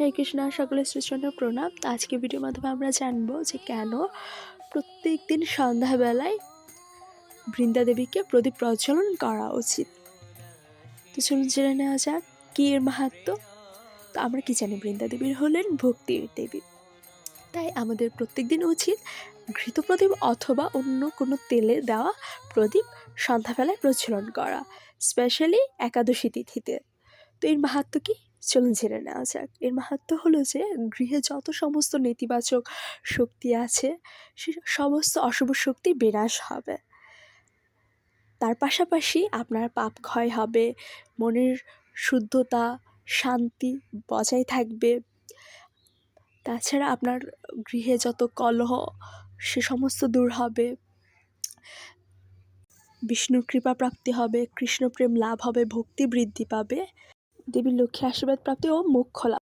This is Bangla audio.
হরে কৃষ্ণ, সকলের শ্রীচরণে প্রণাম। তো আজকে ভিডিওর মাধ্যমে আমরা জানবো যে কেন প্রত্যেক দিন সন্ধ্যাবেলায় বৃন্দা দেবীকে প্রদীপ প্রজ্বলন করা উচিত। তো চলুন জেনে নেওয়া যাক কি এর মাহাত্ম্য। তো আমরা কি জানি, বৃন্দা দেবীর হলেন ভক্তির দেবী, তাই আমাদের প্রত্যেক দিন উচিত ঘৃত প্রদীপ অথবা অন্য কোনো তেলে দেওয়া প্রদীপ সন্ধ্যাবেলায় প্রজ্বলন করা, স্পেশালি একাদশী তিথিতে। তো এর মাহাত্ম্য কি, চলুন জেনে নেওয়া যাক। এর মাহাত্ম্য হলো যে গৃহে যত সমস্ত নেতিবাচক শক্তি আছে সে সমস্ত অশুভ শক্তির বিনাশ হবে। তার পাশাপাশি আপনার পাপ ক্ষয় হবে, মনের শুদ্ধতা শান্তি বজায় থাকবে। তাছাড়া আপনার গৃহে যত কলহ সে সমস্ত দূর হবে, বিষ্ণুর কৃপা প্রাপ্তি হবে, কৃষ্ণপ্রেম লাভ হবে, ভক্তি বৃদ্ধি পাবে, দেবীর লক্ষ্মী আশীর্বাদ প্রাপ্তি ও মোক্ষ লাভ।